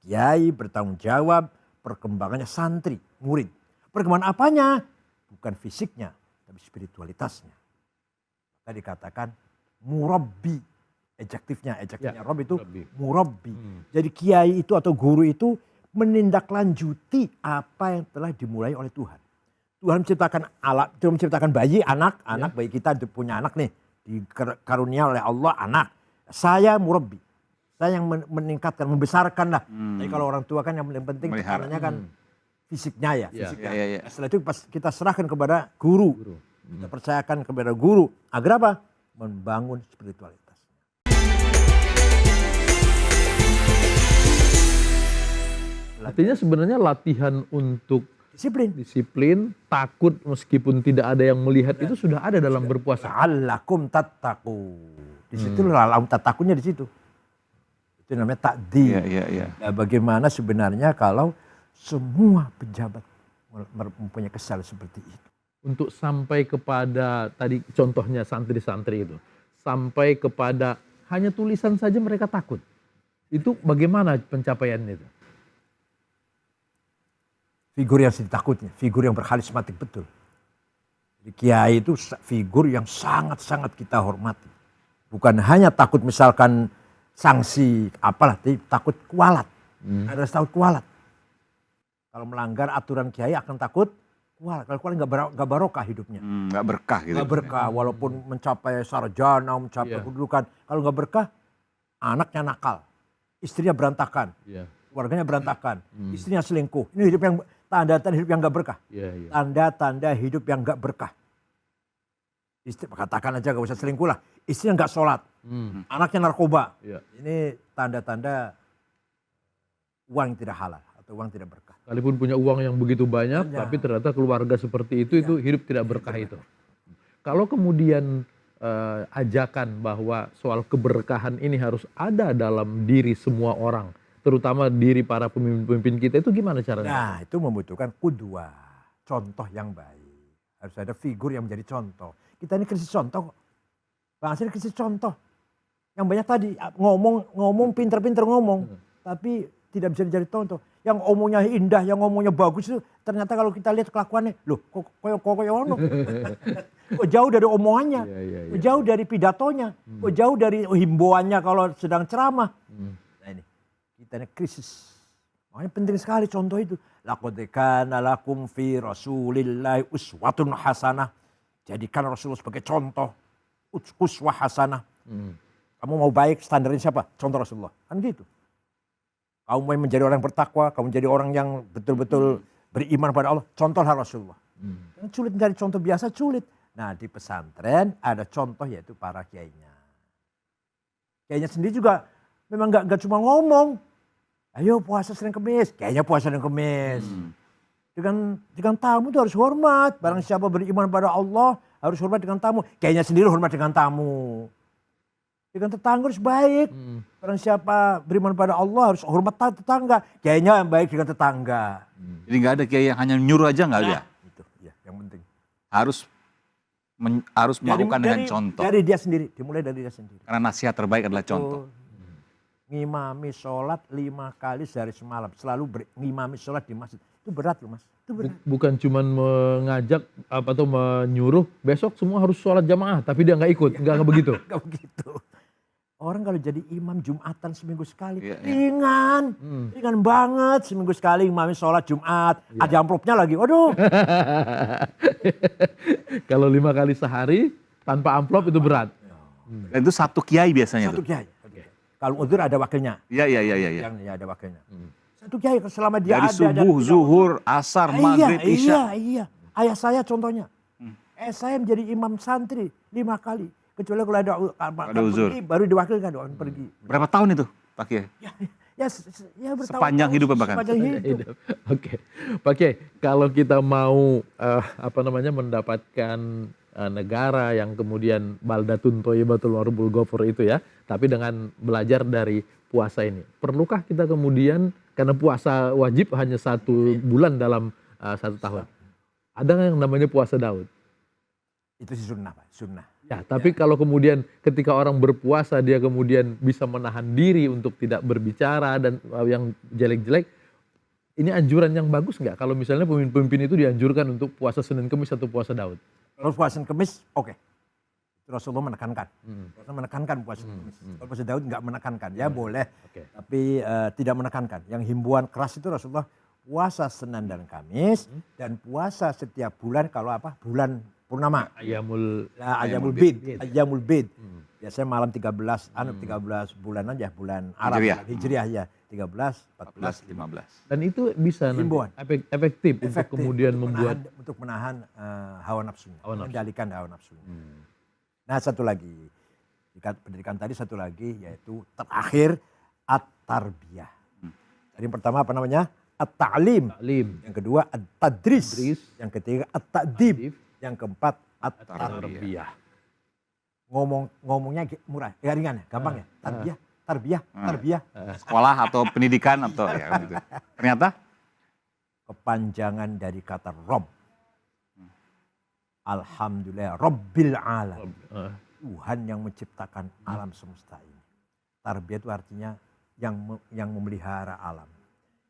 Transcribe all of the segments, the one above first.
kiai bertanggung jawab perkembangannya santri, murid. Perkembangan apanya? Bukan fisiknya, tapi spiritualitasnya. Maka dikatakan murabbi. Adjektifnya rob itu murabbi. Jadi kiai itu atau guru itu menindaklanjuti apa yang telah dimulai oleh Tuhan. Tuhan menciptakan bayi, anak bayi kita punya anak nih, dikarunia oleh Allah anak. Saya murabbi, saya yang meningkatkan, membesarkan lah. Jadi kalau orang tua kan yang paling penting tekanannya kan fisiknya ya. Setelah itu pas kita serahkan kepada guru. Kita percayakan kepada guru agar apa? Membangun spiritualitas. Artinya sebenarnya latihan untuk disiplin, takut meskipun tidak ada yang melihat itu sudah ada dalam berpuasa. La'allakum tattaqun. Di situ la'allakum tattaqunnya di situ. Itu namanya takdir. Nah, bagaimana sebenarnya kalau semua pejabat mempunyai kesalahan seperti itu. Untuk sampai kepada tadi contohnya santri-santri itu, sampai kepada hanya tulisan saja mereka takut. Itu bagaimana pencapaiannya itu? Figur yang ditakutnya, figur yang berkarismatik betul. Jadi kiai itu figur yang sangat-sangat kita hormati. Bukan hanya takut misalkan sanksi apalah, tapi takut kualat. Ada takut kualat. Kalau melanggar aturan kiai akan takut kualat. Kalau kualat nggak barokah hidupnya. Nggak berkah gitu. Nggak berkah, walaupun mencapai sarjana, mencapai kedudukan. Kalau nggak berkah, anaknya nakal, istrinya berantakan. Keluarganya berantakan, istrinya selingkuh. Ini hidup yang tanda-tanda hidup yang nggak berkah. Tanda-tanda hidup yang nggak berkah. Istri katakan aja gak usah selingkuh lah. Istrinya nggak sholat, anaknya narkoba. Ini tanda-tanda uang yang tidak halal atau uang tidak berkah. Kalaupun punya uang yang begitu banyak, tapi ternyata keluarga seperti itu hidup tidak berkah itu. Kalau kemudian ajakan bahwa soal keberkahan ini harus ada dalam diri semua orang, terutama diri para pemimpin-pemimpin kita, itu gimana caranya? Nah, itu membutuhkan qudwah, contoh yang baik. Harus ada figur yang menjadi contoh. Kita ini krisis contoh. Bangsa ini krisis contoh. Yang banyak tadi ngomong pinter-pinter ngomong, tapi tidak bisa jadi contoh. Yang omongnya indah, yang ngomongnya bagus itu ternyata kalau kita lihat kelakuannya, loh kok kok jauh dari omongannya, kok jauh dari pidatonya, kok jauh dari himbauannya kalau sedang ceramah. Nah ini. Kita ini krisis. Makanya penting sekali contoh itu. Laqad kana lakum fi Rasulillahi uswatun hasanah. Jadikan Rasulullah sebagai contoh. Uswah hasanah. Kamu mau baik, standarnya siapa? Contoh Rasulullah. Kan gitu. Kamu mau menjadi orang yang bertakwa, kamu menjadi orang yang betul-betul beriman pada Allah, contohlah Rasulullah. Yang sulit mencari contoh biasa, sulit. Nah di pesantren ada contoh yaitu para kiainya. Kiainya sendiri juga memang nggak cuma ngomong. Ayo puasa Senin Kemis, kayaknya puasa Senin Kemis. Dengan tamu itu harus hormat. Barang siapa beriman pada Allah harus hormat dengan tamu. Kayaknya sendiri hormat dengan tamu. Dengan tetangga harus baik. Barang siapa beriman pada Allah harus hormat tetangga. Kayaknya yang baik dengan tetangga. Jadi nggak ada kiai yang hanya nyuruh aja nggak ada. Itu ya yang penting. Harus melakukan dengan contoh. Dari dia sendiri, dimulai dari dia sendiri. Karena nasihat terbaik adalah contoh. Ngimami sholat 5 kali sehari semalam. Selalu ngimami sholat di masjid. Itu berat loh mas. Itu berat. Bukan cuma mengajak atau menyuruh besok semua harus sholat jamaah. Tapi dia nggak ikut. Nggak begitu. Nggak begitu. Orang kalau jadi imam Jumatan seminggu sekali. Ringan. Ringan banget. Seminggu sekali imami sholat Jumat. Ada amplopnya lagi. Waduh. Kalau 5 kali sehari tanpa amplop itu berat. Dan itu satu kiai biasanya. Satu kiai. Kalau udzur ada wakilnya. Iya. Yang ada wakilnya. Satu kiai selama dia dari ada. Dari subuh, zuhur, asar, maghrib, isya. Iya. Ayah saya contohnya. Saya menjadi imam santri 5 kali. Kecuali kalau ada uzur. Pergi, baru diwakilkan orang pergi. Berapa tahun itu Pak Kiai? Ya sepanjang hidup bahkan. Sepanjang hidup. Oke. Pak Kiai, kalau kita mau mendapatkan negara yang kemudian baldatun thayyibatul warbul ghafur itu ya, tapi dengan belajar dari puasa ini. Perlukah kita kemudian, karena puasa wajib hanya 1 bulan dalam 1 tahun. Ada yang namanya puasa Daud? Itu sunnah Pak, sunnah. Ya, tapi kalau kemudian ketika orang berpuasa dia kemudian bisa menahan diri untuk tidak berbicara dan yang jelek-jelek, ini anjuran yang bagus nggak kalau misalnya pemimpin-pemimpin itu dianjurkan untuk puasa Senin Kemis atau puasa Daud? Kalau puasa Kemis, oke. Rasulullah menekankan. Rasulullah menekankan puasa Kemis. Kalau puasa Daud nggak menekankan. Ya boleh, Oke. tapi tidak menekankan. Yang himbauan keras itu Rasulullah puasa Senin dan Kamis dan puasa setiap bulan kalau apa? Bulan purnama. Ayamul Ayamul Bid. Ayamul Bid. Biasanya malam 13, 13 bulan aja, bulan Arab, Hijriah. bulan Hijriah ya. 13, 14, 15. dan itu bisa nanti Himbauan. efektif untuk kemudian membuat untuk menahan hawa nafsunya, Hawa nafsu. mengendalikan hawa nafsunya. Nah, satu lagi, pendidikan tadi satu lagi yaitu terakhir at-tarbiyah. Jadi yang pertama apa namanya? At-ta'lim. taklim, Yang kedua at-tadris. Tadris. Yang ketiga at-ta'dib. Ta'dib. Yang keempat tarbiyah. ngomongnya murah, ringan ya, gampang ya. Tarbiyah. Sekolah atau pendidikan atau ya kan gitu. Ternyata Kepanjangan dari kata Rob. Alhamdulillah Rabbil alam. Tuhan yang menciptakan alam semesta ini. Tarbiyah itu artinya yang memelihara alam,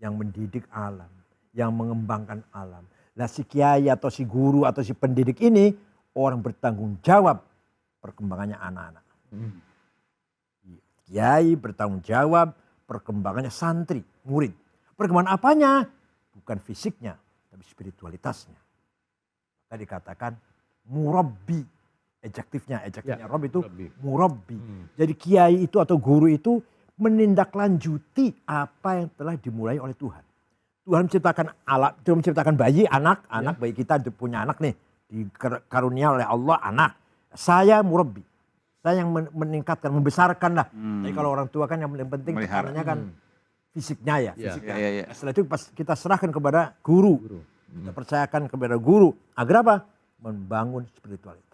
yang mendidik alam, yang mengembangkan alam. Nah, si kiai atau si guru atau si pendidik ini orang bertanggung jawab perkembangannya anak-anak. Kiai bertanggung jawab perkembangannya santri, murid. Perkembangan apanya? Bukan fisiknya, tapi spiritualitasnya. Maka dikatakan murabbi. Ejektifnya Rob itu murabbi. Jadi kiai itu atau guru itu menindaklanjuti apa yang telah dimulai oleh Tuhan. Tuhan menciptakan bayi, anak bayi kita punya anak nih, dikarunia oleh Allah anak. Saya murabbi. Saya yang meningkatkan, membesarkan lah. Jadi kalau orang tua kan yang paling penting tekanannya kan fisiknya ya. Fisiknya. Ya. Setelah itu kita serahkan kepada guru. Kita percayakan kepada guru. Agar apa? Membangun spiritualitasnya.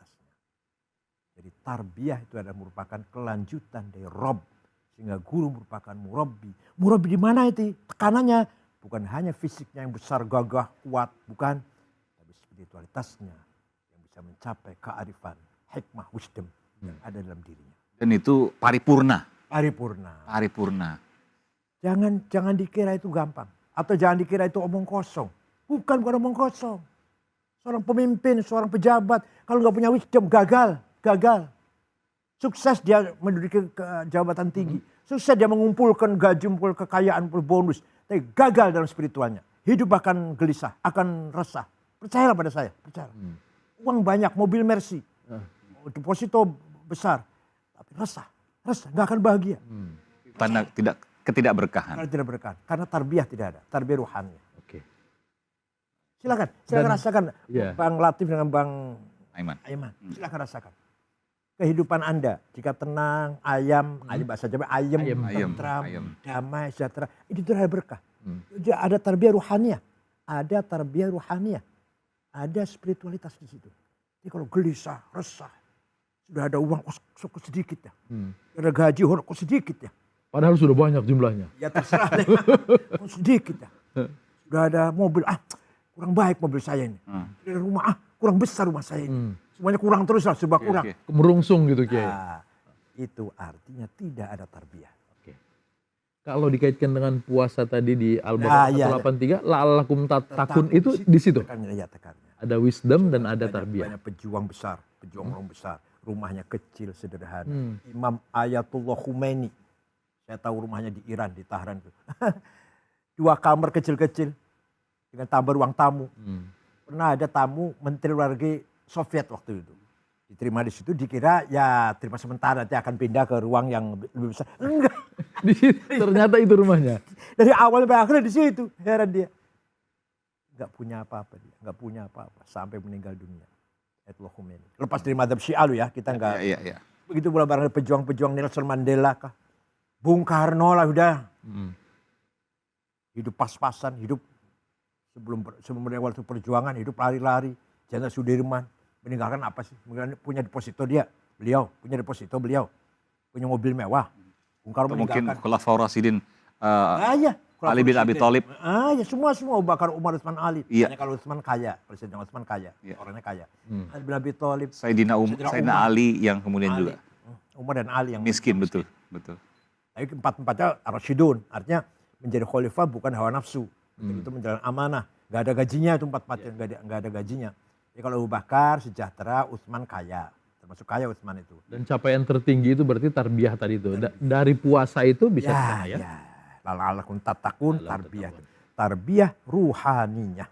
Jadi tarbiyah itu adalah merupakan kelanjutan dari Rob. Sehingga guru merupakan murabbi. Murabbi di mana itu? Tekanannya bukan hanya fisiknya yang besar, gagah, kuat. Bukan. Tapi spiritualitasnya yang bisa mencapai kearifan, hikmah, wisdom yang ada dalam dirinya. Dan itu paripurna. Paripurna. Jangan dikira itu gampang. Atau jangan dikira itu omong kosong. Bukan omong kosong. Seorang pemimpin, seorang pejabat. Kalau nggak punya wisdom, gagal. Sukses dia menduduki jabatan tinggi. Sukses dia mengumpulkan gaji, mengumpulkan kekayaan, bonus. Tapi gagal dalam spiritualnya. Hidup akan gelisah, akan resah. Percayalah pada saya, percaya. Uang banyak, mobil Mercy. Deposito besar. Tapi resah, nggak akan bahagia. Tanda ketidakberkahan. Karena tidak berkah. Karena tarbiyah tidak ada. Tarbiyah ruhani. Oke. Silakan rasakan. Bang Latif dengan Bang Aiman. Silakan rasakan. Kehidupan Anda jika tenang, ayam bahasa Jawa, ayam, tentram, damai, sejahtera. Itu adalah berkah. Jadi ada tarbiyah ruhaniyah. Ada spiritualitas di situ. Jadi kalau gelisah, resah, sudah ada uang kok sedikit ya. Ada gaji kok sedikit ya. Padahal sudah banyak jumlahnya. Ya terserah deh. Kok sedikit ya. Sudah ada mobil, kurang baik mobil saya ini. Ada rumah, kurang besar rumah saya ini. Semuanya kurang terus lah, serba kurang. Merungsung gitu Kiai. Itu artinya tidak ada tarbiyah. Oke. Kalau dikaitkan dengan puasa tadi di Al-Baqarah 183, la'allakum tattaqun itu di situ. Tekannya. Ada wisdom dan ada tarbiyah. Banyak pejuang besar, orang besar. Rumahnya kecil, sederhana. Imam Ayatullah Khomeini. Saya tahu rumahnya di Iran, di Tahran. 2 kamar kecil-kecil. Dengan tambah ruang tamu. Pernah ada tamu Menteri Luar Negeri Soviet waktu itu. Diterima di situ, dikira ya terima sementara, nanti akan pindah ke ruang yang lebih besar. Enggak. Di situ, ternyata itu rumahnya. Dari awal sampai akhirnya di situ. Heran dia. Enggak punya apa-apa dia. Enggak punya apa-apa. Sampai meninggal dunia. Ayatullah Khomeini. Lepas dari madhab Syiah ya. Kita enggak. Iya. Begitu pula barang pejuang-pejuang Nelson Mandela kah. Bung Karno lah udah. Hidup pas-pasan. Hidup sebelum waktu perjuangan. Hidup lari-lari. Jenderal Sudirman. Meninggalkan apa sih? Punya deposito dia. Beliau. Punya deposito beliau. Punya mobil mewah. Bung Karno Mungkin meninggalkan. Khulafaur Rasyidin Ali bin Abi Thalib. Ya semua Abu Bakar, Umar, Utsman, Ali. Iya. Hanya kalau Utsman kaya, Presiden Utsman kaya, Iya. orangnya kaya. Ali bin Abi Thalib, Sayyidina Umar. Ali yang kemudian Ali. juga Umar dan Ali yang miskin, betul. Tapi empat-empatnya Rasyidun, artinya menjadi khalifah bukan hawa nafsu. Itu menjalankan amanah. Gak ada gajinya itu empat-empatnya, gak ada gajinya. Ya kalau Abu Bakar sejahtera, Utsman kaya. Termasuk kaya Utsman itu. Dan capaian tertinggi itu berarti tarbiyah tadi itu. Dari puasa itu bisa ke sana ya. La'allakum tattaqun, tarbiyah. Tarbiyah ruhaniyah.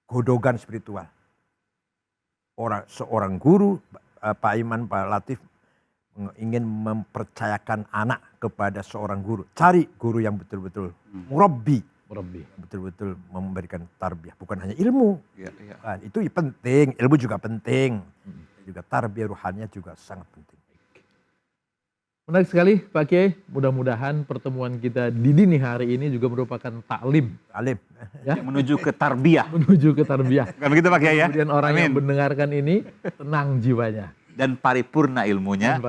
Godogan spiritual. Seorang guru, Pak Iman, Pak Latif, ingin mempercayakan anak kepada seorang guru. Cari guru yang betul-betul murabbi. Betul-betul memberikan tarbiyah. Bukan hanya ilmu. Kan, itu penting, ilmu juga penting. Juga tarbiyah ruhaniyah juga sangat penting. Menarik sekali Pak Kiai, mudah-mudahan pertemuan kita di dini hari ini juga merupakan taklim. Ya? Menuju ke tarbiyah. Menuju ke tarbiyah. Kan begitu Pak Kiai ya? Kemudian orang yang mendengarkan ini tenang jiwanya. Dan paripurna ilmunya.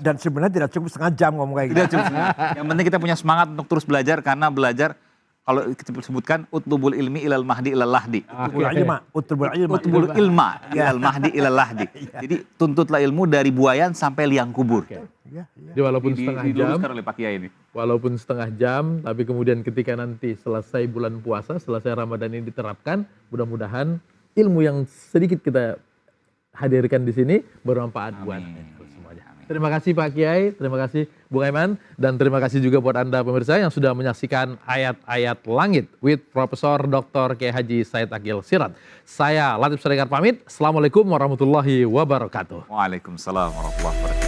Dan sebenarnya tidak cukup setengah jam ngomong kayak gitu. Tidak cukup. Yang penting kita punya semangat untuk terus belajar, karena belajar kalau kita sebutkan utlubul ilmi ilal mahdi ilal lahdi. Utlubul ilma ilal mahdi ilal lahdi. Jadi tuntutlah ilmu dari buayan sampai liang kubur. Jadi walaupun setengah jam, oleh Pak Kiai ini. Walaupun setengah jam, tapi kemudian ketika nanti selesai bulan puasa, selesai Ramadan ini diterapkan, mudah-mudahan ilmu yang sedikit kita hadirkan di sini bermanfaat buat semuanya. Terima kasih Pak Kiai, terima kasih Bung Aiman, dan terima kasih juga buat Anda pemirsa yang sudah menyaksikan Ayat-Ayat Langit with Profesor Dr. Kiai Haji Said Aqil Siraj. Saya Latif Siregar pamit. Assalamualaikum warahmatullahi wabarakatuh. Waalaikumsalam warahmatullahi wabarakatuh.